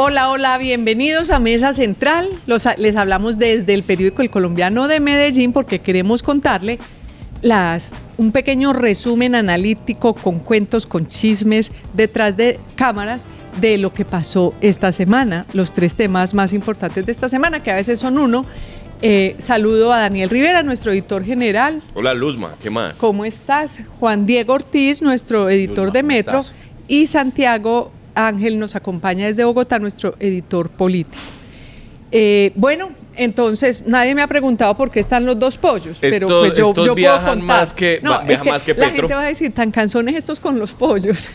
Hola, hola, bienvenidos a Mesa Central. Les hablamos desde el periódico El Colombiano de Medellín porque queremos contarle un pequeño resumen analítico con cuentos, con chismes detrás de cámaras de lo que pasó esta semana, los 3 temas más importantes de esta semana, que a veces son uno. Saludo a Daniel Rivera, nuestro editor general. Hola Luzma, ¿qué más? ¿Cómo estás? Juan Diego Ortiz, nuestro editor Luzma, de Metro, ¿estás? y Santiago Ángel nos acompaña desde Bogotá, nuestro editor político. Bueno, entonces nadie me ha preguntado por qué están los 2 pollos, pero pues yo puedo contar. Más que No, es que más que la Petro. gente va a decir, tan cansones estos con los pollos.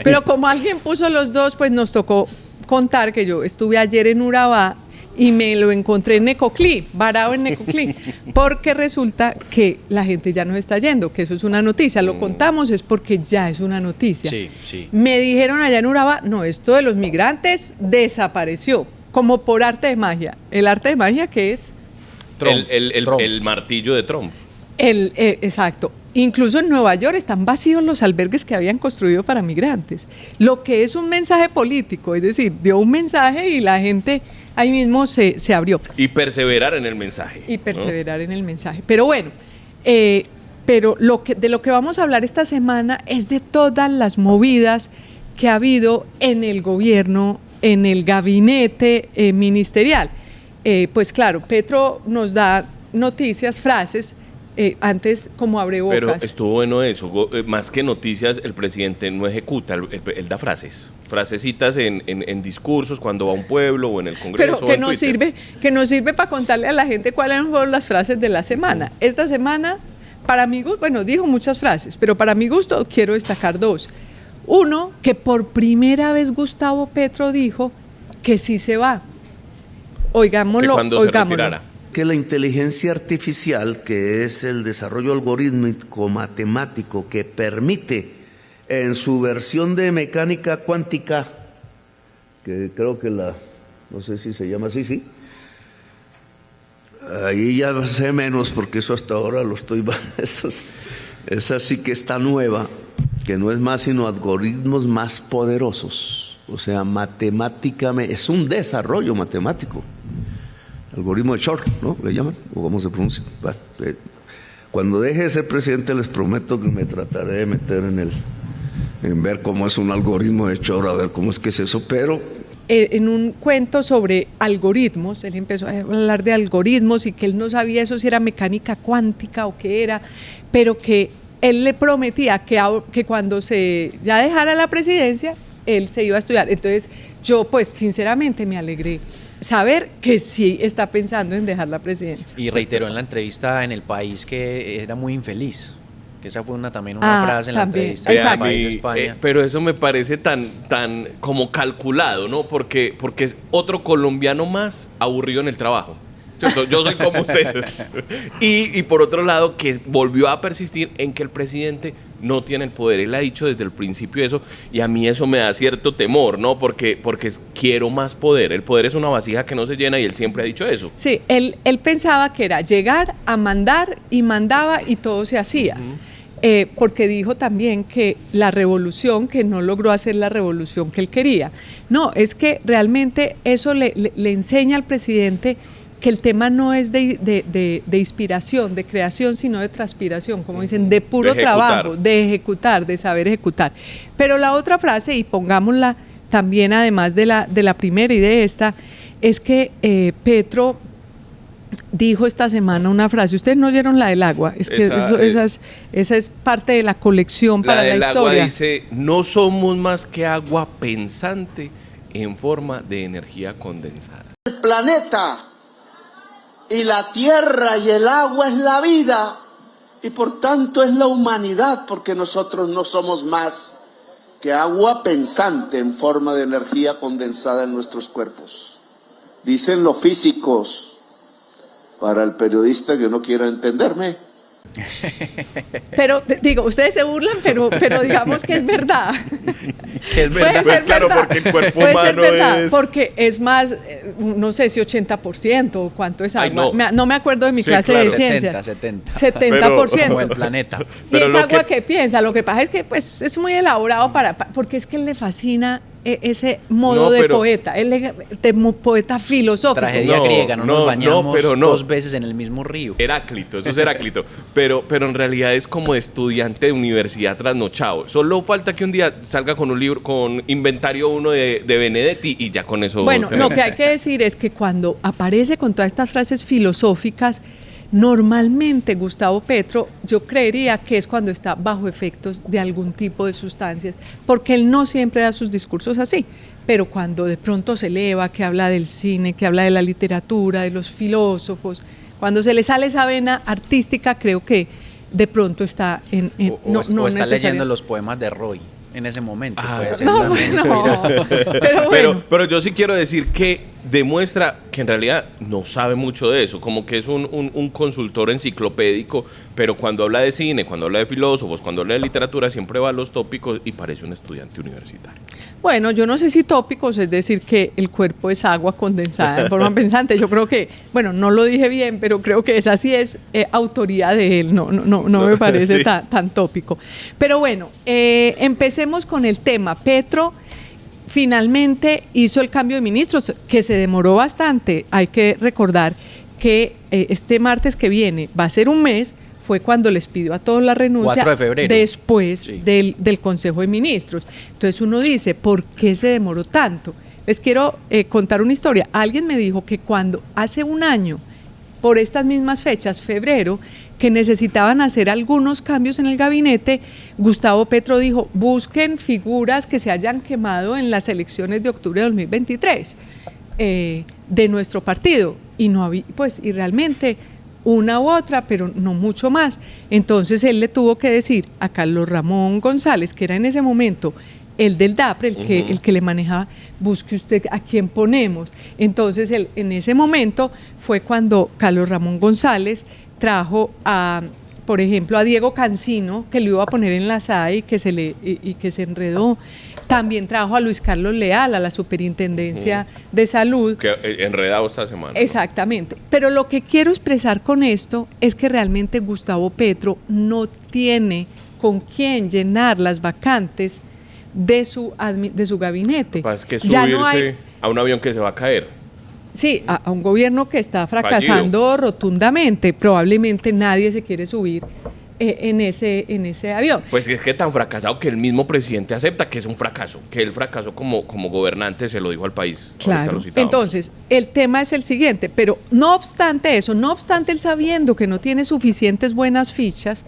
Pero como alguien puso los 2, pues nos tocó contar que yo estuve ayer en Urabá y me lo encontré en Necoclí, varado en Necoclí, porque resulta que la gente ya nos está yendo, que eso es una noticia. Lo contamos es porque ya es una noticia. Sí. Me dijeron allá en Urabá, no, esto de los migrantes desapareció, como por arte de magia. ¿El arte de magia qué es? Trump. El martillo de Trump. Exacto. Incluso en Nueva York están vacíos los albergues que habían construido para migrantes. Lo que es un mensaje político, es decir, dio un mensaje y la gente ahí mismo se abrió. Y perseverar en el mensaje. En el mensaje. Pero bueno, pero de lo que vamos a hablar esta semana es de todas las movidas que ha habido en el gobierno, en el gabinete ministerial. Pues claro, Petro nos da noticias, frases, antes como abrebocas. Pero estuvo bueno eso, más que noticias, el presidente no ejecuta, él da frasecitas en discursos cuando va a un pueblo o en el Congreso. Pero que nos sirve para contarle a la gente cuáles fueron las frases de la semana. Esta semana, para mi gusto, bueno, dijo muchas frases, pero para mi gusto quiero destacar 2. Uno, que por primera vez Gustavo Petro dijo que sí se va. Oigámoslo. Que cuando se retirara. Que la inteligencia artificial, que es el desarrollo algorítmico matemático que permite en su versión de mecánica cuántica, que creo que no sé si se llama así, sí. Ahí ya sé menos porque eso hasta ahora lo estoy... Esa sí que está nueva, que no es más sino algoritmos más poderosos. O sea, matemáticamente, es un desarrollo matemático. Algoritmo de Shor, ¿no? ¿Le llaman? ¿O cómo se pronuncia? Bueno, cuando deje de ser presidente les prometo que me trataré de meter en ver cómo es un algoritmo de Shor, a ver cómo es que es eso, pero... En un cuento sobre algoritmos, él empezó a hablar de algoritmos y que él no sabía eso si era mecánica cuántica o qué era, pero que él le prometía que cuando ya dejara la presidencia, él se iba a estudiar. Entonces yo pues sinceramente me alegré saber que sí está pensando en dejar la presidencia. Y reiteró en la entrevista en El País que era muy infeliz. Que esa fue también una frase en también, la entrevista en El País de España. Pero eso me parece tan como calculado, ¿no? Porque es otro colombiano más aburrido en el trabajo. Yo soy como usted. Y por otro lado, que volvió a persistir en que el presidente no tiene el poder. Él ha dicho desde el principio eso, y a mí eso me da cierto temor, ¿no? Porque quiero más poder. El poder es una vasija que no se llena y él siempre ha dicho eso. Sí, él pensaba que era llegar a mandar y mandaba y todo se hacía. Porque dijo también que la revolución, que no logró hacer la revolución que él quería. No, es que realmente eso le enseña al presidente que el tema no es de inspiración, de creación, sino de transpiración, como dicen, de puro trabajo, de ejecutar, de saber ejecutar. Pero la otra frase, y pongámosla también además de la primera y de esta, es que Petro dijo esta semana una frase. Ustedes no oyeron la del agua, es que esa es parte de la colección para la historia. La del agua dice, no somos más que agua pensante en forma de energía condensada. El planeta y la tierra y el agua es la vida y por tanto es la humanidad, porque nosotros no somos más que agua pensante en forma de energía condensada en nuestros cuerpos. Dicen los físicos, para el periodista que no quiera entenderme. Pero digo, ustedes se burlan, pero digamos que es verdad. Que es verdad, pues claro, verdad. Porque el cuerpo puede humano ser verdad, es... porque es más, no sé si 80% o cuánto es agua. Ay, no me acuerdo de mi clase claro. de ciencias. 70%. Como el planeta. Y es agua que piensa. Lo que pasa es que pues es muy elaborado porque es que le fascina ese modo No, de pero- poeta, poeta filosófico. Tragedia No, griega, no no, nos bañamos no, pero no. 2 veces en el mismo río. Heráclito, eso es Heráclito. Pero en realidad es como estudiante de universidad trasnochado. Solo falta que un día salga con un libro, con inventario uno de Benedetti y ya con eso. Bueno, lo que hay que decir es que cuando aparece con todas estas frases filosóficas, normalmente Gustavo Petro, yo creería que es cuando está bajo efectos de algún tipo de sustancias, porque él no siempre da sus discursos así, pero cuando de pronto se eleva, que habla del cine, que habla de la literatura, de los filósofos, cuando se le sale esa vena artística, creo que de pronto está en O está necesaria- leyendo los poemas de Roy en ese momento. Puede ser No, también bueno, inspirado. pero bueno. Pero yo sí quiero decir que demuestra que en realidad no sabe mucho de eso, como que es un consultor enciclopédico, pero cuando habla de cine, cuando habla de filósofos, cuando habla de literatura, siempre va a los tópicos y parece un estudiante universitario. Bueno, yo no sé si tópicos, es decir, que el cuerpo es agua condensada en forma pensante. Yo creo que, bueno, no lo dije bien, pero creo que esa sí es autoría de él. No me parece Sí. tan tópico. Pero bueno, empecemos con el tema. Petro finalmente hizo el cambio de ministros, que se demoró bastante. Hay que recordar que este martes que viene va a ser un mes. Fue cuando les pidió a todos la renuncia 4 de febrero. después Sí. del Consejo de Ministros. Entonces uno dice, ¿por qué se demoró tanto? Les quiero contar una historia. Alguien me dijo que cuando hace un año, por estas mismas fechas, febrero, que necesitaban hacer algunos cambios en el gabinete, Gustavo Petro dijo, busquen figuras que se hayan quemado en las elecciones de octubre de 2023 de nuestro partido. Y no había, pues, y realmente una u otra, pero no mucho más. Entonces él le tuvo que decir a Carlos Ramón González, que era en ese momento el del DAPRE, el que le manejaba, busque usted a quién ponemos. Entonces en ese momento fue cuando Carlos Ramón González trajo por ejemplo, a Diego Cancino, que lo iba a poner en la SAE y que se enredó. También trajo a Luis Carlos Leal a la Superintendencia de Salud. Que enredado esta semana. Exactamente. Pero lo que quiero expresar con esto es que realmente Gustavo Petro no tiene con quién llenar las vacantes de su gabinete. Es que Ya subirse no hay, a un avión que se va a caer. sí, a un gobierno que está fracasando rotundamente. Probablemente nadie se quiere subir en ese avión. Pues es que tan fracasado que el mismo presidente acepta que es un fracaso, que él fracasó como gobernante, se lo dijo al país. Ahorita Claro. lo citábamos. Entonces, el tema es el siguiente, pero no obstante eso, no obstante él sabiendo que no tiene suficientes buenas fichas,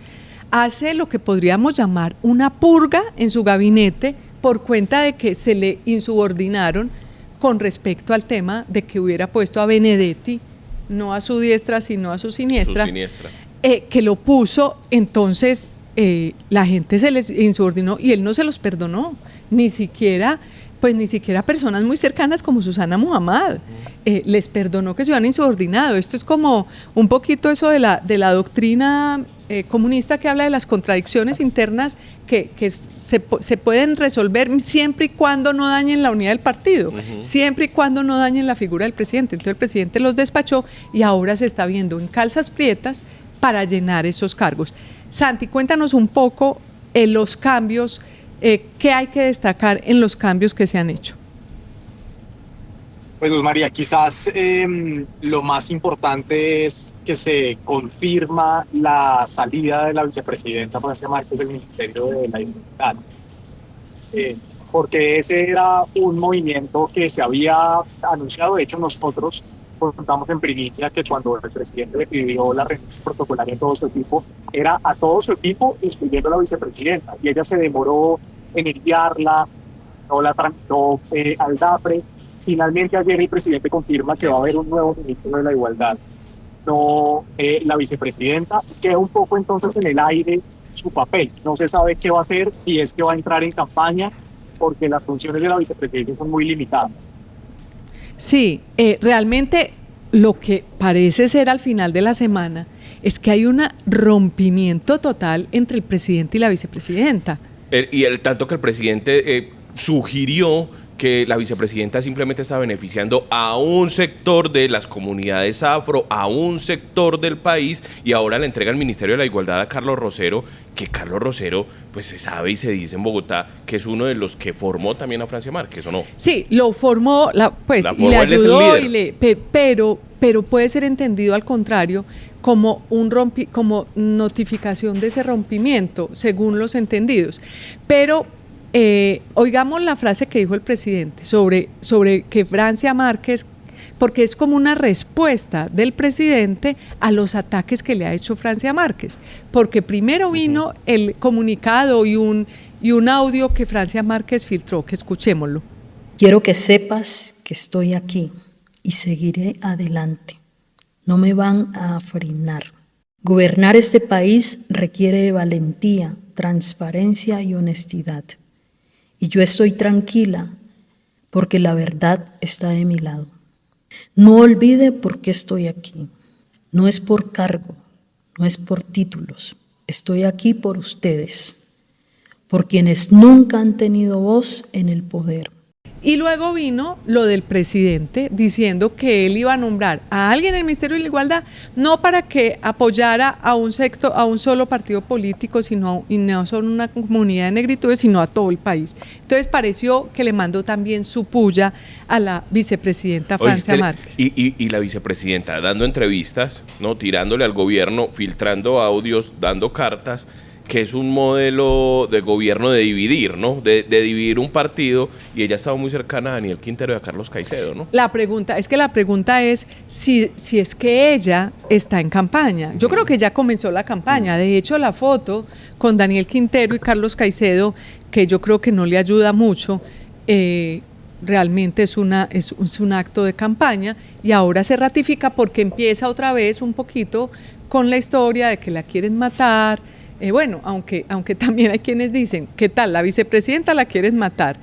hace lo que podríamos llamar una purga en su gabinete por cuenta de que se le insubordinaron con respecto al tema de que hubiera puesto a Benedetti, no a su diestra, sino a su siniestra. Su siniestra. Que lo puso, entonces la gente se les insubordinó y él no se los perdonó, ni siquiera personas muy cercanas como Susana Muhammad, les perdonó que se hubieran insubordinado. Esto es como un poquito eso de la doctrina comunista que habla de las contradicciones internas que se pueden resolver siempre y cuando no dañen la unidad del partido, siempre y cuando no dañen la figura del presidente. Entonces el presidente los despachó y ahora se está viendo en calzas prietas para llenar esos cargos. Santi, cuéntanos un poco los cambios, qué hay que destacar en los cambios que se han hecho. Pues Luz María, quizás lo más importante es que se confirma la salida de la vicepresidenta Francia Márquez del Ministerio de la Igualdad, porque ese era un movimiento que se había anunciado. De hecho, nosotros contamos en primicia que cuando el presidente le pidió la renuncia protocolaria a todo su equipo, era a todo su equipo, incluyendo a la vicepresidenta, y ella se demoró en enviarla, no la tramitó al DAPRE. Finalmente ayer el presidente confirma que va a haber un nuevo ministro de la Igualdad, no la vicepresidenta. Queda un poco entonces en el aire su papel. No se sabe qué va a hacer, si es que va a entrar en campaña, porque las funciones de la vicepresidenta son muy limitadas. Sí, realmente lo que parece ser al final de la semana es que hay un rompimiento total entre el presidente y la vicepresidenta. Y el tanto que el presidente sugirió que la vicepresidenta simplemente está beneficiando a un sector de las comunidades afro, a un sector del país, y ahora le entrega el Ministerio de la Igualdad a Carlos Rosero, que Carlos Rosero, pues se sabe y se dice en Bogotá que es uno de los que formó también a Francia Márquez, ¿o no? Sí, lo formó, y le él es el ayudó, líder. pero puede ser entendido al contrario como como notificación de ese rompimiento, según los entendidos. Pero oigamos la frase que dijo el presidente sobre que Francia Márquez, porque es como una respuesta del presidente a los ataques que le ha hecho Francia Márquez, porque primero vino el comunicado y un audio que Francia Márquez filtró, que escuchémoslo. Quiero que sepas que estoy aquí y seguiré adelante. No me van a frenar. Gobernar este país requiere de valentía, transparencia y honestidad. Y yo estoy tranquila porque la verdad está de mi lado. No olvide por qué estoy aquí. No es por cargo, no es por títulos. Estoy aquí por ustedes, por quienes nunca han tenido voz en el poder. Y luego vino lo del presidente diciendo que él iba a nombrar a alguien en el Ministerio de la Igualdad, no para que apoyara a un solo partido político, y no solo una comunidad de negritudes, sino a todo el país. Entonces pareció que le mandó también su puya a la vicepresidenta Francia Márquez. Y la vicepresidenta dando entrevistas, ¿no? Tirándole al gobierno, filtrando audios, dando cartas, que es un modelo de gobierno de dividir, ¿no? De dividir un partido, y ella estaba muy cercana a Daniel Quintero y a Carlos Caicedo, ¿no? La pregunta es si es que ella está en campaña. Yo creo que ya comenzó la campaña. De hecho, la foto con Daniel Quintero y Carlos Caicedo, que yo creo que no le ayuda mucho, realmente es un acto de campaña, y ahora se ratifica porque empieza otra vez un poquito con la historia de que la quieren matar. Bueno, aunque también hay quienes dicen, ¿qué tal? La vicepresidenta la quieren matar.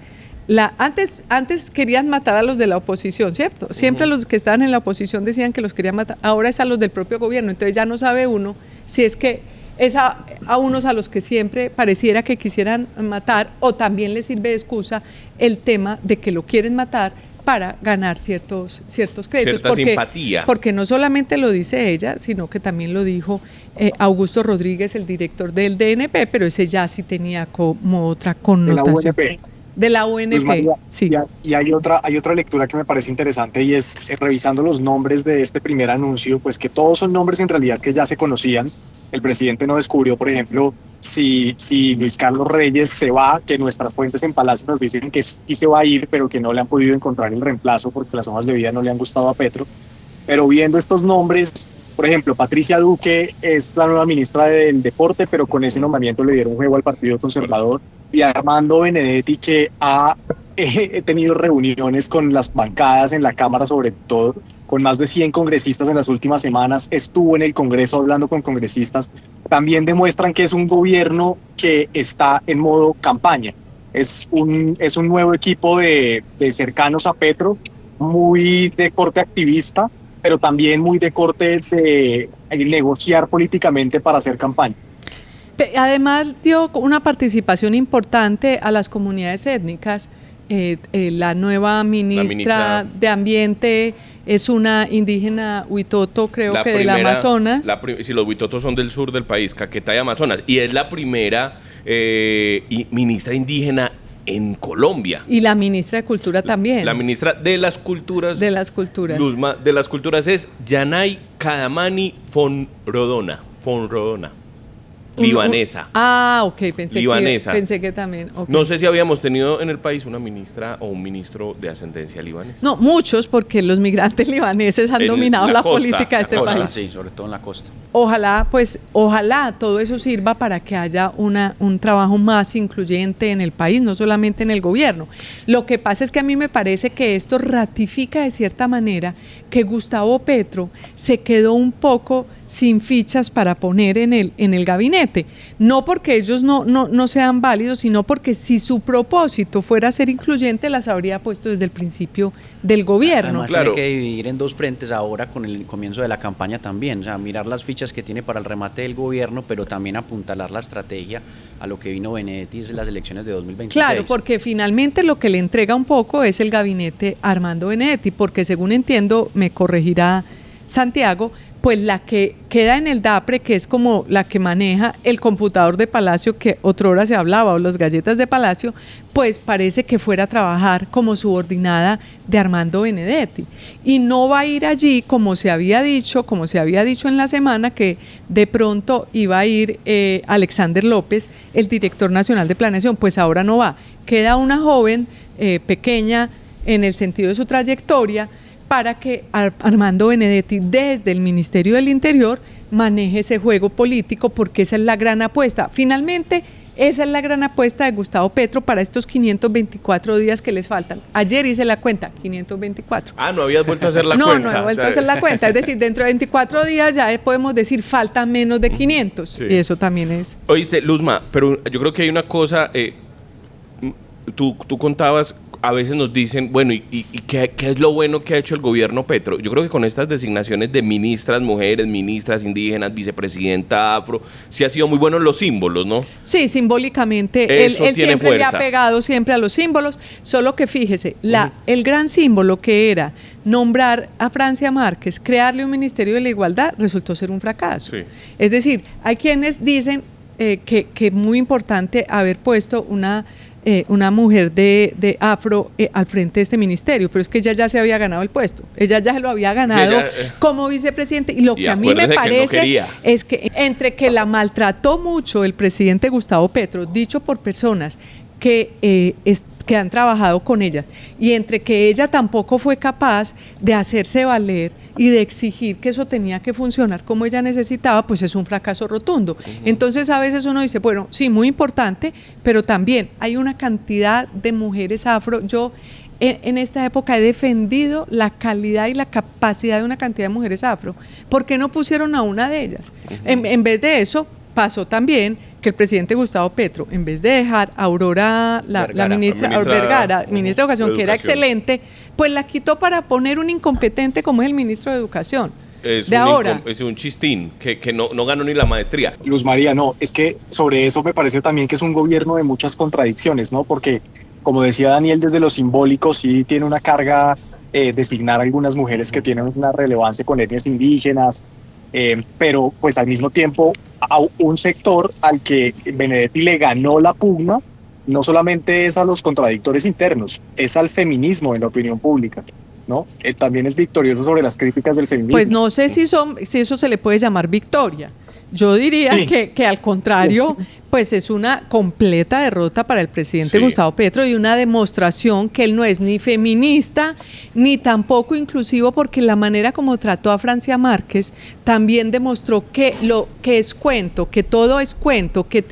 Antes querían matar a los de la oposición, ¿cierto? Siempre los que estaban en la oposición decían que los querían matar, ahora es a los del propio gobierno, entonces ya no sabe uno si es que es a unos a los que siempre pareciera que quisieran matar, o también les sirve de excusa el tema de que lo quieren matar para ganar ciertos créditos. Cierta simpatía. Porque no solamente lo dice ella, sino que también lo dijo Augusto Rodríguez, el director del DNP, pero ese ya sí tenía como otra connotación. De la UNP. Pues María, sí. Y hay otra lectura que me parece interesante, y es revisando los nombres de este primer anuncio, pues que todos son nombres en realidad que ya se conocían. El presidente no descubrió, por ejemplo, si Luis Carlos Reyes se va, que nuestras fuentes en Palacio nos dicen que sí se va a ir, pero que no le han podido encontrar el reemplazo porque las hojas de vida no le han gustado a Petro. Pero viendo estos nombres, por ejemplo, Patricia Duque es la nueva ministra del Deporte, pero con ese nombramiento le dieron juego al Partido Conservador. Y Armando Benedetti, que ha tenido reuniones con las bancadas en la Cámara, sobre todo, con más de 100 congresistas en las últimas semanas, estuvo en el Congreso hablando con congresistas, también demuestran que es un gobierno que está en modo campaña. Es un nuevo equipo de cercanos a Petro, muy de corte activista, pero también muy de corte de negociar políticamente para hacer campaña. Además dio una participación importante a las comunidades étnicas. La nueva ministra de Ambiente es una indígena huitoto, creo que del Amazonas. Sí, los huitotos son del sur del país, Caquetá y Amazonas, y es la primera ministra indígena en Colombia. Y la ministra de Cultura también. La ministra de las Culturas. De las Culturas. Luzma, de las Culturas es Yanay Kadamani Fonrodona. Libanesa. Ok, pensé que también. Okay. No sé si habíamos tenido en el país una ministra o un ministro de ascendencia libanesa. No, muchos, porque los migrantes libaneses han dominado la política de este país. Sí, sobre todo en la costa. Ojalá todo eso sirva para que haya un trabajo más incluyente en el país, no solamente en el gobierno. Lo que pasa es que a mí me parece que esto ratifica de cierta manera que Gustavo Petro se quedó un poco sin fichas para poner en el gabinete. No porque ellos no sean válidos, sino porque si su propósito fuera ser incluyente, las habría puesto desde el principio del gobierno. Además, Claro. tiene que dividir en dos frentes ahora con el comienzo de la campaña también. O sea, mirar las fichas que tiene para el remate del gobierno, pero también apuntalar la estrategia a lo que vino Benedetti en las elecciones de 2026. Claro, porque finalmente lo que le entrega un poco es el gabinete a Armando Benedetti, porque según entiendo, me corregirá Santiago, pues la que queda en el DAPRE, que es como la que maneja el computador de Palacio, que otrora se hablaba, o las galletas de Palacio, pues parece que fuera a trabajar como subordinada de Armando Benedetti. Y no va a ir allí, como se había dicho en la semana, que de pronto iba a ir Alexander López, el director nacional de planeación, pues ahora no va. Queda una joven pequeña en el sentido de su trayectoria, para que Armando Benedetti desde el Ministerio del Interior maneje ese juego político, porque esa es la gran apuesta. Finalmente, esa es la gran apuesta de Gustavo Petro para estos 524 días que les faltan. Ayer hice la cuenta, 524. Ah, ¿no habías vuelto a hacer la No, cuenta? no he vuelto a hacer la cuenta. Es decir, dentro de 24 días ya podemos decir faltan menos de 500. Sí. Y eso también es... Oíste, Luzma, pero yo creo que hay una cosa, tú contabas, a veces nos dicen, bueno, ¿y qué es lo bueno que ha hecho el gobierno Petro? Yo creo que con estas designaciones de ministras mujeres, ministras indígenas, vicepresidenta afro, sí ha sido muy buenos los símbolos, ¿no? Sí, simbólicamente, él Eso tiene siempre le ha fuerza. pegado siempre a los símbolos, solo que fíjese, el gran símbolo que era nombrar a Francia Márquez, crearle un Ministerio de la Igualdad, resultó ser un fracaso. Sí. Es decir, hay quienes dicen que es muy importante haber puesto una mujer de afro al frente de este ministerio, pero es que ella ya se había ganado el puesto, ella ya se lo había ganado como vicepresidente, y lo que a mí me parece es que entre que la maltrató mucho el presidente Gustavo Petro, dicho por personas que han trabajado con ellas, y entre que ella tampoco fue capaz de hacerse valer y de exigir que eso tenía que funcionar como ella necesitaba, pues es un fracaso rotundo. Entonces a veces uno dice, bueno, sí, muy importante, pero también hay una cantidad de mujeres afro. Yo en esta época he defendido la calidad y la capacidad de una cantidad de mujeres afro. ¿Por qué no pusieron a una de ellas? En vez de eso, pasó también que el presidente Gustavo Petro, en vez de dejar a Aurora, la ministra Vergara, ministra de Educación, que era excelente, pues la quitó para poner un incompetente como es el ministro de Educación. Es un chistín que no ganó ni la maestría. Luz María, no, es que sobre eso me parece también que es un gobierno de muchas contradicciones, ¿no? Porque, como decía Daniel, desde lo simbólico sí tiene una carga designar a algunas mujeres que tienen una relevancia con etnias indígenas, pero pues al mismo tiempo a un sector al que Benedetti le ganó la pugna, no solamente es a los contradictores internos, es al feminismo en la opinión pública, ¿no? También es victorioso sobre las críticas del feminismo. Pues no sé si eso se le puede llamar victoria. Yo diría que al contrario, pues es una completa derrota para el presidente Gustavo Petro y una demostración que él no es ni feminista ni tampoco inclusivo, porque la manera como trató a Francia Márquez también demostró que lo que es cuento, que todo es cuento, que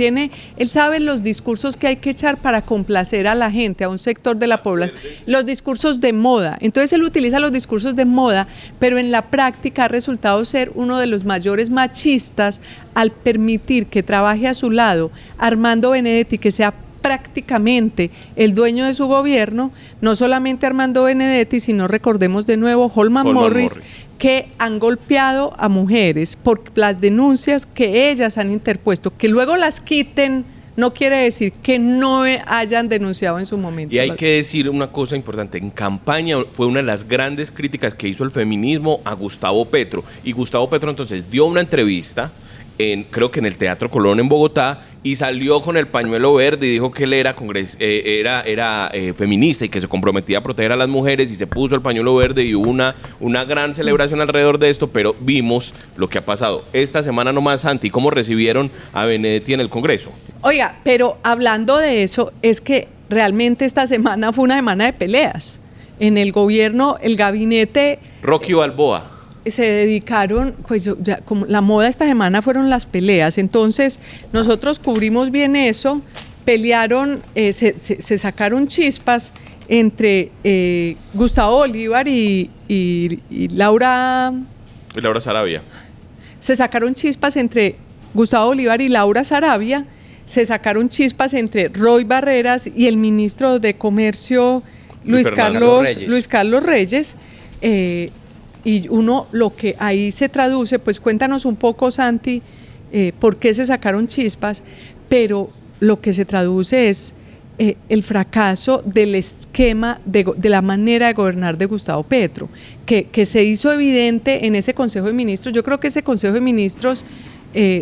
él sabe los discursos que hay que echar para complacer a la gente, a un sector de la población, los discursos de moda. Entonces él utiliza los discursos de moda, pero en la práctica ha resultado ser uno de los mayores machistas al permitir que trabaje a su lado Armando Benedetti, que sea prácticamente el dueño de su gobierno, no solamente Armando Benedetti, sino recordemos de nuevo Holman Morris, que han golpeado a mujeres por las denuncias que ellas han interpuesto. Que luego las quiten no quiere decir que no hayan denunciado en su momento. Y hay que decir una cosa importante, en campaña fue una de las grandes críticas que hizo el feminismo a Gustavo Petro, y Gustavo Petro entonces dio una entrevista creo que en el Teatro Colón en Bogotá, y salió con el pañuelo verde y dijo que él era feminista y que se comprometía a proteger a las mujeres, y se puso el pañuelo verde y hubo una gran celebración alrededor de esto, pero vimos lo que ha pasado. Esta semana nomás, Santi, ¿cómo recibieron a Benedetti en el Congreso? Oiga, pero hablando de eso, es que realmente esta semana fue una semana de peleas. En el gobierno, el gabinete... Rocky Balboa. Se dedicaron, pues como la moda esta semana fueron las peleas, entonces nosotros cubrimos bien eso, pelearon, se sacaron chispas entre Gustavo Bolívar y Laura Sarabia. se sacaron chispas entre Gustavo Bolívar y Laura Sarabia, se sacaron chispas entre Roy Barreras y el ministro de Comercio Luis Carlos Reyes, y uno lo que ahí se traduce, pues cuéntanos un poco, Santi, por qué se sacaron chispas, pero lo que se traduce es el fracaso del esquema de la manera de gobernar de Gustavo Petro, que se hizo evidente en ese Consejo de Ministros. Yo creo que ese Consejo de Ministros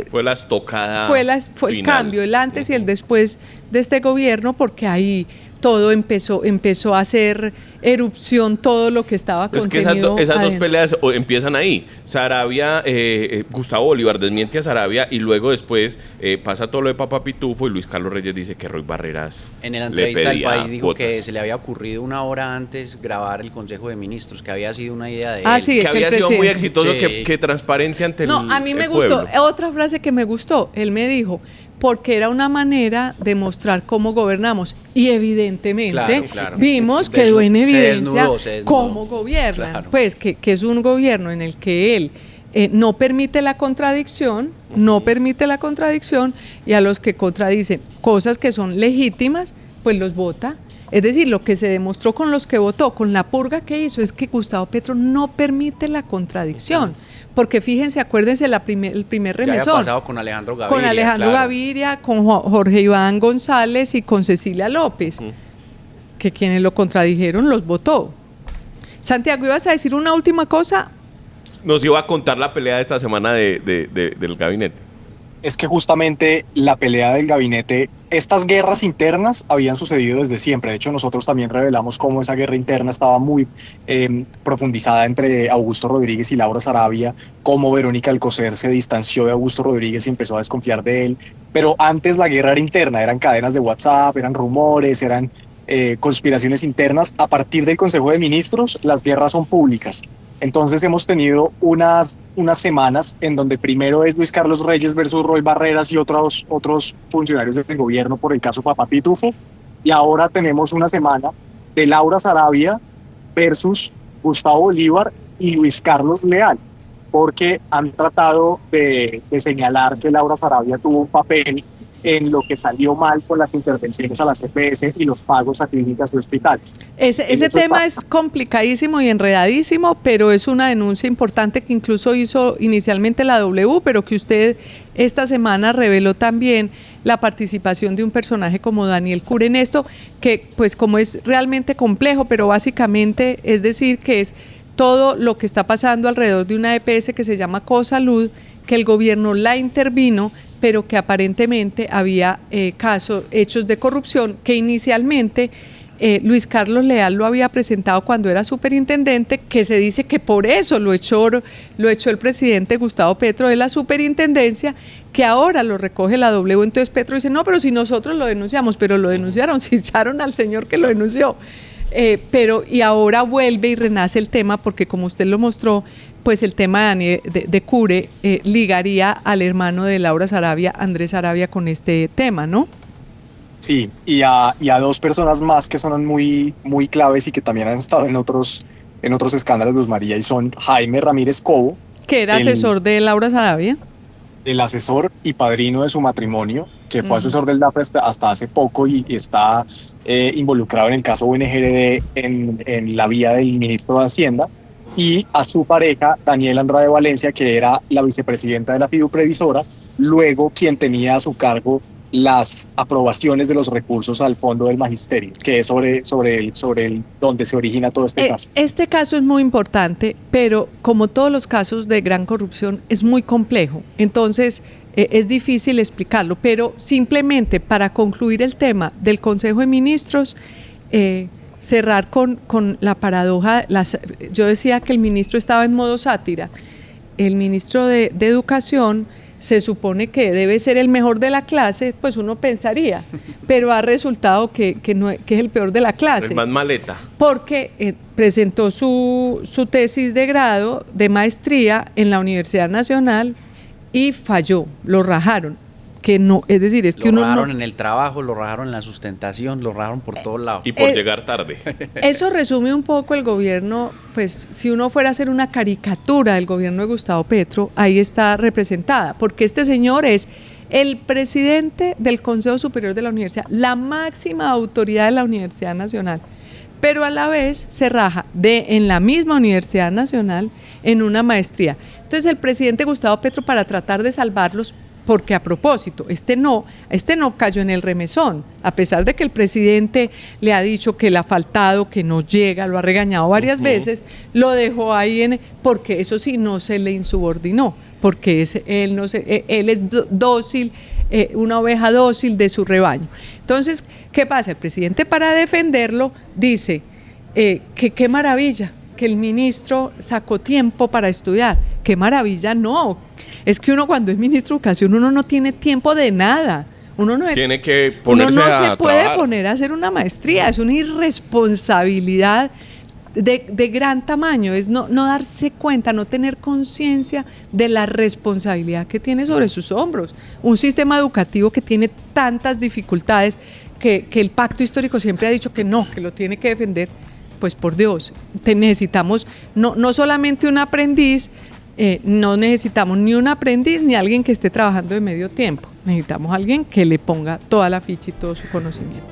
fue la estocada fue el final. cambio, el antes y el después de este gobierno, porque ahí todo empezó a hacer erupción, todo lo que estaba contenido. Es que esas dos peleas empiezan ahí. Sarabia, Gustavo Bolívar desmiente a Sarabia y luego después pasa todo lo de Papá Pitufo y Luis Carlos Reyes dice que Roy Barreras en la entrevista del País dijo cuotas. Que se le había ocurrido una hora antes grabar el Consejo de Ministros, que había sido una idea de él. Sí, que había sido muy exitoso, sí. que transparente ante el a mí me pueblo. gustó. Otra frase que me gustó, él me dijo, porque era una manera de mostrar cómo gobernamos. Y evidentemente vimos, quedó en evidencia se desnudó. cómo gobiernan. Claro. Pues que es un gobierno en el que él no permite la contradicción, y a los que contradicen cosas que son legítimas, pues los vota. Es decir, lo que se demostró con los que votó, con la purga que hizo, es que Gustavo Petro no permite la contradicción. Porque fíjense, acuérdense el primer remesón. Ya había pasado con Alejandro Gaviria. Con Alejandro Gaviria, con Jorge Iván González y con Cecilia López, que quienes lo contradijeron los votó. Santiago, ¿ibas a decir una última cosa? Nos iba a contar la pelea de esta semana del gabinete. Es que justamente la pelea del gabinete, estas guerras internas habían sucedido desde siempre. De hecho, nosotros también revelamos cómo esa guerra interna estaba muy profundizada entre Augusto Rodríguez y Laura Sarabia, cómo Verónica Alcocer se distanció de Augusto Rodríguez y empezó a desconfiar de él. Pero antes la guerra era interna, eran cadenas de WhatsApp, eran rumores, eran conspiraciones internas. A partir del Consejo de Ministros, las guerras son públicas. Entonces hemos tenido unas semanas en donde primero es Luis Carlos Reyes versus Roy Barreras y otros funcionarios del gobierno por el caso Papá Pitufo, y ahora tenemos una semana de Laura Sarabia versus Gustavo Bolívar y Luis Carlos Leal, porque han tratado de señalar que Laura Sarabia tuvo un papel en lo que salió mal con las intervenciones a las EPS y los pagos a clínicas y hospitales. Ese tema es complicadísimo y enredadísimo, pero es una denuncia importante que incluso hizo inicialmente la W, pero que usted esta semana reveló también la participación de un personaje como Daniel Cure en esto, que pues como es realmente complejo, pero básicamente es decir que es todo lo que está pasando alrededor de una EPS que se llama Cosalud, que el gobierno la intervino, pero que aparentemente había hechos de corrupción que inicialmente Luis Carlos Leal lo había presentado cuando era superintendente, que se dice que por eso lo echó el presidente Gustavo Petro de la superintendencia, que ahora lo recoge la W. Entonces Petro dice, no, pero si nosotros lo denunciamos, pero lo denunciaron, si echaron al señor que lo denunció. Y ahora vuelve y renace el tema, porque como usted lo mostró, pues el tema de Cure ligaría al hermano de Laura Sarabia, Andrés Sarabia, con este tema, ¿no? Sí, y a dos personas más que son muy, muy claves y que también han estado en otros escándalos, Luz María, y son Jaime Ramírez Cobo, que era asesor de Laura Sarabia. El asesor y padrino de su matrimonio, que fue asesor del DAPRE hasta hace poco y está involucrado en el caso UNGRD en la vía del ministro de Hacienda, y a su pareja, Daniela Andrade Valencia, que era la vicepresidenta de la Fiduprevisora, luego quien tenía a su cargo las aprobaciones de los recursos al Fondo del Magisterio, que es sobre donde se origina todo este caso. Este caso es muy importante, pero como todos los casos de gran corrupción, es muy complejo. Entonces, es difícil explicarlo, pero simplemente para concluir el tema del Consejo de Ministros, cerrar con la paradoja. Yo decía que el ministro estaba en modo sátira. El ministro de Educación se supone que debe ser el mejor de la clase, pues uno pensaría, pero ha resultado que es el peor de la clase. El más maleta. Porque presentó su tesis de grado, de maestría en la Universidad Nacional y falló, lo rajaron. que no, es decir, es que Lo uno rajaron no... en el trabajo, lo rajaron en la sustentación, lo rajaron por todos lados. Y por llegar tarde. Eso resume un poco el gobierno, pues si uno fuera a hacer una caricatura del gobierno de Gustavo Petro, ahí está representada, porque este señor es el presidente del Consejo Superior de la Universidad, la máxima autoridad de la Universidad Nacional, pero a la vez se raja en la misma Universidad Nacional en una maestría. Entonces el presidente Gustavo Petro, para tratar de salvarlos, porque a propósito, este no cayó en el remesón, a pesar de que el presidente le ha dicho que le ha faltado, que no llega, lo ha regañado varias veces, lo dejó ahí, porque eso sí no se le insubordinó, porque él es dócil, una oveja dócil de su rebaño. Entonces, ¿qué pasa? El presidente, para defenderlo, dice que qué maravilla que el ministro sacó tiempo para estudiar. ¡Qué maravilla! No, es que uno cuando es ministro de Educación, uno no tiene tiempo de nada. Uno no tiene que ponerse uno no a se puede trabajar. poner a hacer una maestría, es una irresponsabilidad de gran tamaño, es no darse cuenta, no tener conciencia de la responsabilidad que tiene sobre sus hombros. Un sistema educativo que tiene tantas dificultades, que el pacto histórico siempre ha dicho que no, que lo tiene que defender. Pues por Dios, necesitamos no solamente un aprendiz, no necesitamos ni un aprendiz ni alguien que esté trabajando de medio tiempo, necesitamos alguien que le ponga toda la ficha y todo su conocimiento.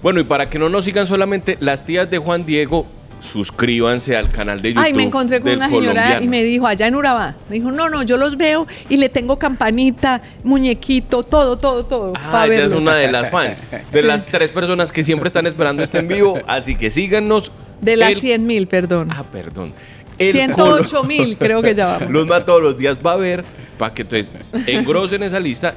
Bueno, y para que no nos sigan solamente las tías de Juan Diego, suscríbanse al canal de YouTube. Ay, me encontré con del una señora Colombiano. y me dijo, allá en Urabá, me dijo, no, yo los veo y le tengo campanita, muñequito, todo, para Ella es verlos. una de las fans, de las 3 personas que siempre están esperando este en vivo, así que síganos. De las 100,000, perdón. Perdón. 108,000 creo que ya vamos. Luzma todos los días va a ver, para que entonces engrosen esa lista,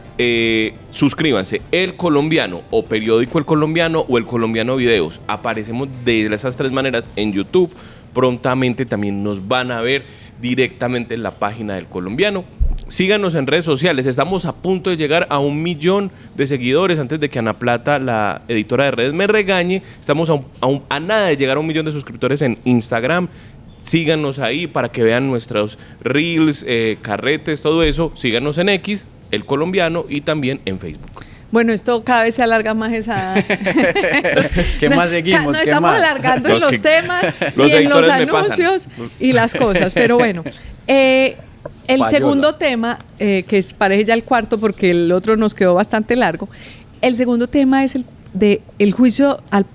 suscríbanse, El Colombiano o Periódico El Colombiano o El Colombiano Videos. Aparecemos de esas 3 maneras en YouTube. Prontamente también nos van a ver directamente en la página del Colombiano. Síganos en redes sociales, estamos a punto de llegar a 1 millón de seguidores antes de que Ana Plata, la editora de redes, me regañe. Estamos a nada de llegar a 1 millón de suscriptores en Instagram. Síganos ahí para que vean nuestros reels, carretes, todo eso. Síganos en X, El Colombiano, y también en Facebook. Bueno, esto cada vez se alarga más esa... ¿Qué más seguimos? Nos ¿Qué estamos más? alargando en los temas los y en los editores me pasan. anuncios y las cosas, pero bueno. El Payola. segundo tema, que parece ya el cuarto porque el otro nos quedó bastante largo, el segundo tema es el juicio al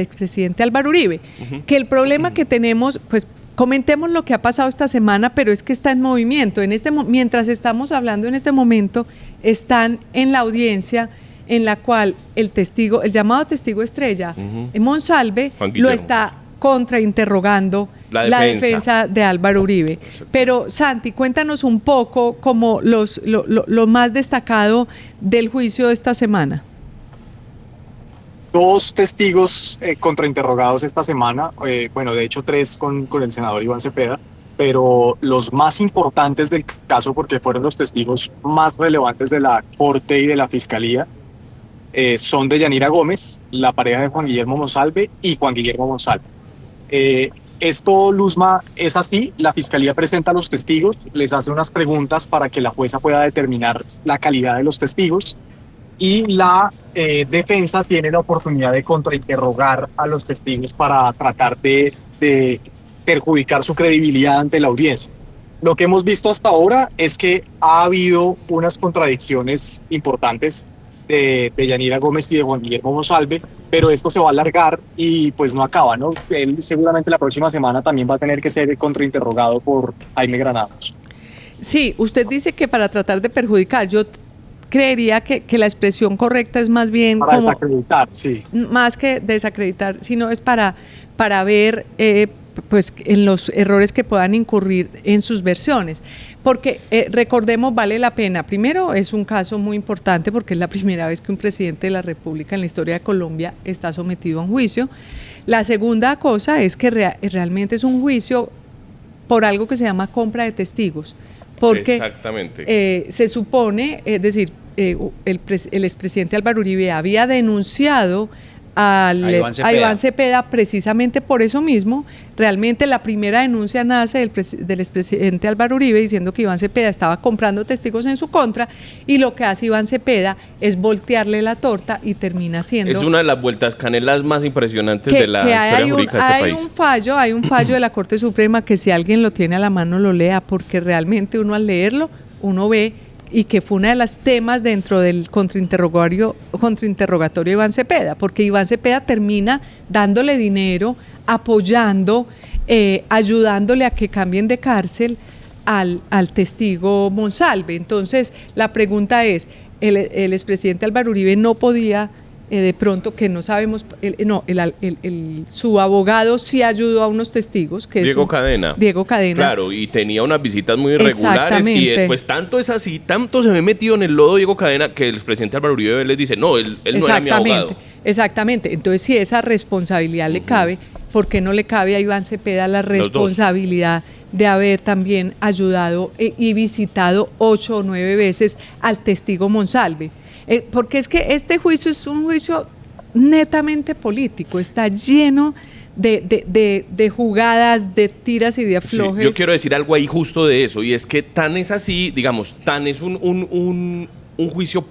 expresidente Álvaro Uribe, que el problema que tenemos, pues comentemos lo que ha pasado esta semana, pero es que está en movimiento. Mientras estamos hablando en este momento, están en la audiencia en la cual el llamado testigo estrella, Monsalve, lo está contrainterrogando la defensa de Álvaro Uribe. Pero Santi, cuéntanos un poco como lo más destacado del juicio de esta semana. 2 testigos contrainterrogados esta semana, bueno, de hecho 3 con el senador Iván Cepeda, pero los más importantes del caso, porque fueron los testigos más relevantes de la Corte y de la Fiscalía, son de Yanira Gómez, la pareja de Juan Guillermo Monsalve y Juan Guillermo Monsalve. Esto, Luzma, es así: la Fiscalía presenta a los testigos, les hace unas preguntas para que la jueza pueda determinar la calidad de los testigos, y la defensa tiene la oportunidad de contrainterrogar a los testigos para tratar de perjudicar su credibilidad ante la audiencia. Lo que hemos visto hasta ahora es que ha habido unas contradicciones importantes de Yanira Gómez y de Juan Guillermo Monsalve, pero esto se va a alargar y pues no acaba, ¿no? Él seguramente la próxima semana también va a tener que ser contrainterrogado por Jaime Granados. Sí, usted dice que para tratar de perjudicar, yo creería que la expresión correcta es más bien para como, desacreditar, sí. Más que desacreditar, sino es para ver pues en los errores que puedan incurrir en sus versiones. Porque recordemos, vale la pena. Primero, es un caso muy importante porque es la primera vez que un presidente de la República en la historia de Colombia está sometido a un juicio. La segunda cosa es que realmente es un juicio por algo que se llama compra de testigos. Porque se supone, es decir, el expresidente Álvaro Uribe había denunciado a Iván Cepeda precisamente por eso mismo. Realmente la primera denuncia nace del expresidente Álvaro Uribe diciendo que Iván Cepeda estaba comprando testigos en su contra, y lo que hace Iván Cepeda es voltearle la torta y termina haciendo... Es una de las vueltas canelas más impresionantes de la historia jurídica de este país. Hay un fallo de la Corte Suprema que si alguien lo tiene a la mano lo lea, porque realmente uno al leerlo, uno ve, y que fue uno de los temas dentro del contrainterrogatorio de Iván Cepeda, porque Iván Cepeda termina dándole dinero, apoyando, ayudándole a que cambien de cárcel al testigo Monsalve. Entonces, la pregunta es, el expresidente Álvaro Uribe no podía, de pronto, que no sabemos, su abogado sí ayudó a unos testigos. Que Diego Cadena. Claro, y tenía unas visitas muy irregulares, y después tanto es así, tanto se ve metido en el lodo Diego Cadena, que el expresidente Álvaro Uribe les dice, no, él no era mi abogado. Exactamente, entonces si esa responsabilidad le cabe, ¿por qué no le cabe a Iván Cepeda la responsabilidad de haber también ayudado y visitado 8 o 9 veces al testigo Monsalve? Porque es que este juicio es un juicio netamente político, está lleno de jugadas, de tiras y de aflojes. Sí, yo quiero decir algo ahí justo de eso, y es que tan es así, digamos, tan es un juicio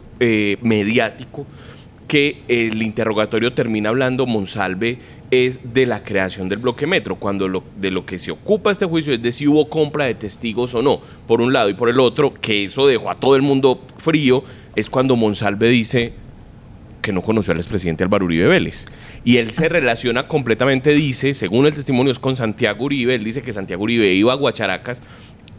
mediático, que el interrogatorio termina hablando Monsalve es de la creación del bloque Metro, cuando de lo que se ocupa este juicio es de si hubo compra de testigos o no, por un lado, y por el otro, que eso dejó a todo el mundo frío, es cuando Monsalve dice que no conoció al expresidente Álvaro Uribe Vélez. Y él se relaciona completamente, dice, según el testimonio, es con Santiago Uribe. Él dice que Santiago Uribe iba a Guacharacas.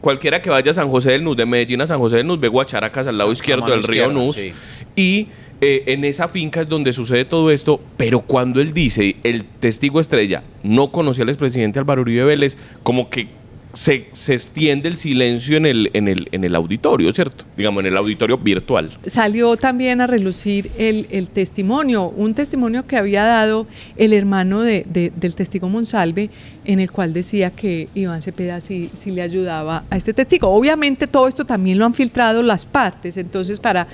Cualquiera que vaya a San José del Nus, de Medellín a San José del Nus, ve Guacharacas al lado izquierdo del río Nus. Sí. Y en esa finca es donde sucede todo esto, pero cuando él dice, el testigo estrella no conocía al expresidente Álvaro Uribe Vélez, como que se extiende el silencio en el auditorio, ¿cierto? Digamos, en el auditorio virtual. Salió también a relucir el testimonio, un testimonio que había dado el hermano del testigo Monsalve, en el cual decía que Iván Cepeda sí le ayudaba a este testigo. Obviamente todo esto también lo han filtrado las partes, entonces para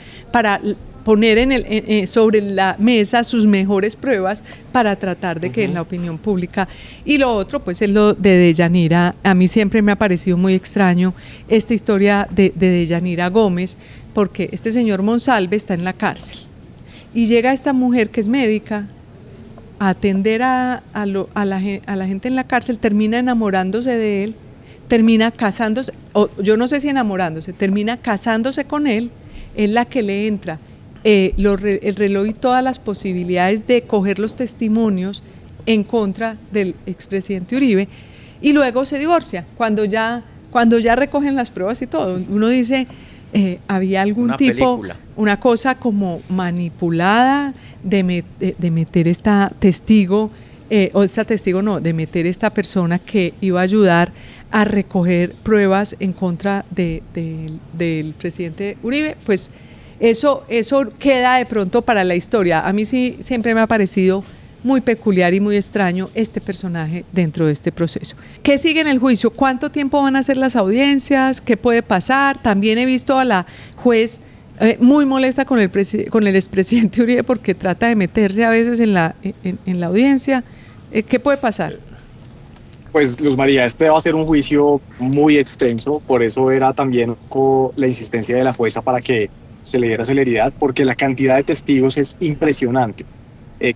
poner sobre la mesa sus mejores pruebas para tratar de que en la opinión pública. Y lo otro, pues es lo de Deyanira. A mí siempre me ha parecido muy extraño esta historia de Deyanira Gómez, porque este señor Monsalve está en la cárcel y llega esta mujer que es médica a atender a la gente en la cárcel, termina enamorándose de él, termina casándose, o yo no sé si enamorándose, termina casándose con él, es la que le entra el reloj y todas las posibilidades de coger los testimonios en contra del expresidente Uribe, y luego se divorcia cuando ya recogen las pruebas y todo. Uno dice, había algún una cosa como manipulada de meter esta testigo, de meter esta persona que iba a ayudar a recoger pruebas en contra del presidente Uribe. Pues eso queda de pronto para la historia. A mí sí siempre me ha parecido muy peculiar y muy extraño este personaje dentro de este proceso. ¿Qué sigue en el juicio? ¿Cuánto tiempo van a ser las audiencias? ¿Qué puede pasar? También he visto a la juez muy molesta con el expresidente Uribe, porque trata de meterse a veces en la audiencia. ¿Qué puede pasar? Pues, Luz María, este va a ser un juicio muy extenso, por eso era también la insistencia de la jueza para que se le diera celeridad, porque la cantidad de testigos es impresionante.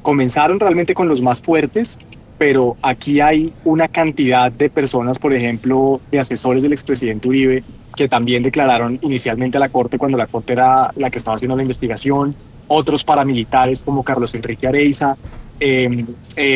Comenzaron realmente con los más fuertes, pero aquí hay una cantidad de personas, por ejemplo, de asesores del expresidente Uribe, que también declararon inicialmente a la Corte cuando la Corte era la que estaba haciendo la investigación, otros paramilitares como Carlos Enrique Areiza,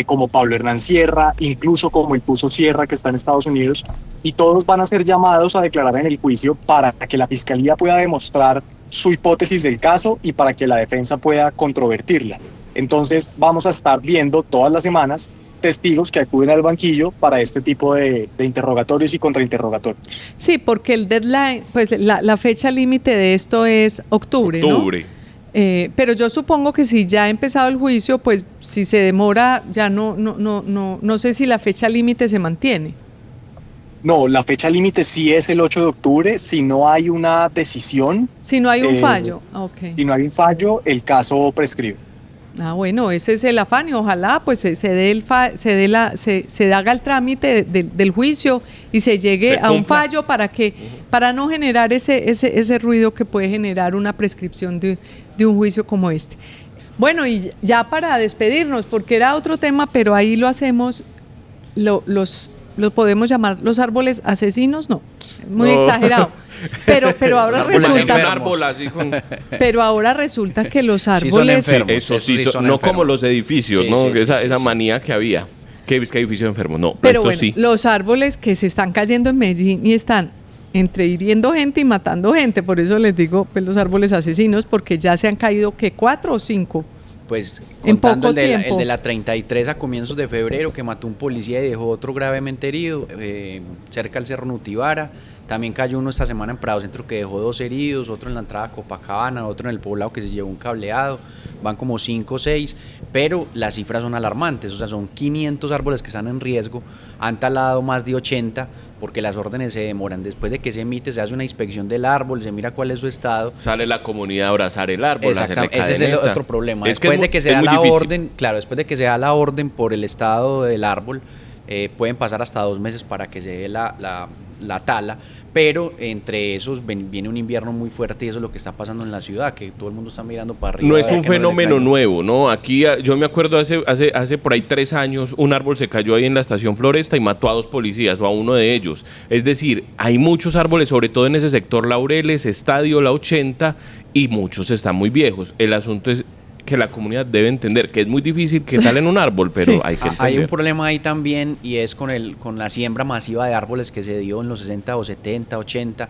como Pablo Hernán Sierra, incluso como el Tuzo Sierra, que está en Estados Unidos, y todos van a ser llamados a declarar en el juicio para que la Fiscalía pueda demostrar su hipótesis del caso y para que la defensa pueda controvertirla. Entonces vamos a estar viendo todas las semanas testigos que acuden al banquillo para este tipo de interrogatorios y contrainterrogatorios. Sí, porque el deadline, pues la fecha límite de esto es octubre, ¿no? Pero yo supongo que si ya ha empezado el juicio, pues si se demora, ya no sé si la fecha límite se mantiene. No, la fecha límite sí es el 8 de octubre, si no hay una decisión. Si no hay un fallo, okay. Si no hay un fallo, el caso prescribe. Ah, bueno, ese es el afán y ojalá pues se haga el trámite del juicio y se llegue a un fallo para no generar ese ruido que puede generar una prescripción de un juicio como este. Bueno, y ya para despedirnos, porque era otro tema, pero ahí lo hacemos, los podemos llamar los árboles asesinos, no, muy exagerado. Pero ahora resulta que los árboles eso sí, no como los edificios, sí, ¿no? Sí, esa manía que había. Que es que edificios enfermos, no. Pero bueno, sí. Los árboles que se están cayendo en Medellín y están entre hiriendo gente y matando gente, por eso les digo pues, los árboles asesinos, porque ya se han caído ¿qué? 4 o 5. Pues contando el de la 33 a comienzos de febrero, que mató un policía y dejó otro gravemente herido, cerca del Cerro Nutibara. También cayó uno esta semana en Prado Centro que dejó 2 heridos, otro en la entrada a Copacabana, otro en el Poblado que se llevó un cableado. Van como 5 o 6, pero las cifras son alarmantes, o sea, son 500 árboles que están en riesgo, han talado más de 80, porque las órdenes se demoran. Después de que se emite, se hace una inspección del árbol, se mira cuál es su estado. Sale la comunidad a abrazar el árbol, exactamente, ese es el otro problema. Después de que se da la orden, claro, después de que se da la orden por el estado del árbol, pueden pasar hasta 2 meses para que se dé la tala, pero entre esos viene un invierno muy fuerte y eso es lo que está pasando en la ciudad, que todo el mundo está mirando para arriba. No es un fenómeno nuevo, ¿no? Aquí yo me acuerdo hace por ahí 3 años un árbol se cayó ahí en la estación Floresta y mató a 2 policías o a uno de ellos. Es decir, hay muchos árboles, sobre todo en ese sector Laureles, Estadio, la 80, y muchos están muy viejos. El asunto es que la comunidad debe entender que es muy difícil que talen un árbol, pero sí, hay que entender. Hay un problema ahí también y es con la siembra masiva de árboles que se dio en los 60 o 70, 80,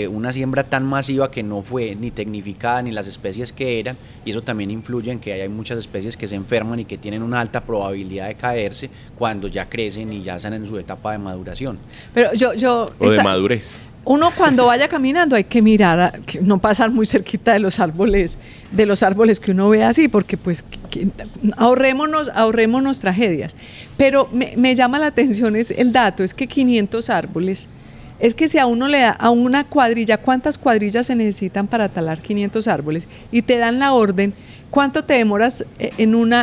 una siembra tan masiva que no fue ni tecnificada ni las especies que eran, y eso también influye en que hay muchas especies que se enferman y que tienen una alta probabilidad de caerse cuando ya crecen y ya están en su etapa de maduración. Pero de madurez. Uno cuando vaya caminando hay que mirar, no pasar muy cerquita de los árboles que uno ve así, porque pues ahorrémonos tragedias. Pero me llama la atención el dato, es que 500 árboles, es que si a uno le da a una cuadrilla, ¿cuántas cuadrillas se necesitan para talar 500 árboles? Y te dan la orden, ¿cuánto te demoras en un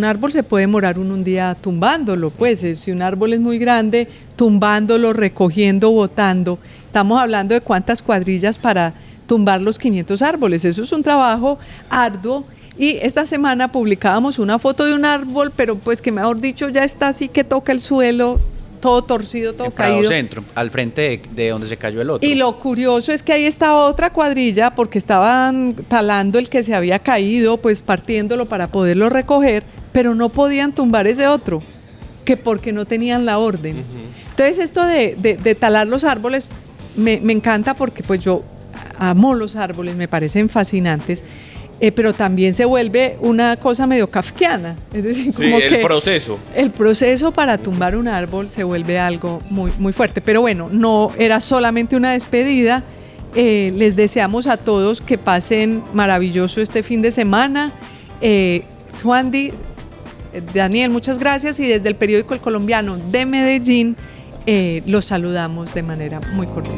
árbol? Se puede demorar un día tumbándolo, pues si un árbol es muy grande, tumbándolo, recogiendo, botando. Estamos hablando de cuántas cuadrillas para tumbar los 500 árboles. Eso es un trabajo arduo. Y esta semana publicábamos una foto de un árbol, pero pues que mejor dicho ya está así que toca el suelo, todo torcido, todo caído. En Prado Centro, al frente de donde se cayó el otro. Y lo curioso es que ahí estaba otra cuadrilla porque estaban talando el que se había caído, pues partiéndolo para poderlo recoger, pero no podían tumbar ese otro, que porque no tenían la orden. Entonces esto de talar los árboles me encanta porque pues yo amo los árboles, me parecen fascinantes. Pero también se vuelve una cosa medio kafkiana, es decir, como el proceso. El proceso para tumbar un árbol se vuelve algo muy, muy fuerte. Pero bueno, no era solamente una despedida. Les deseamos a todos que pasen maravilloso este fin de semana. Juandi, Daniel, muchas gracias. Y desde el periódico El Colombiano de Medellín, los saludamos de manera muy cordial.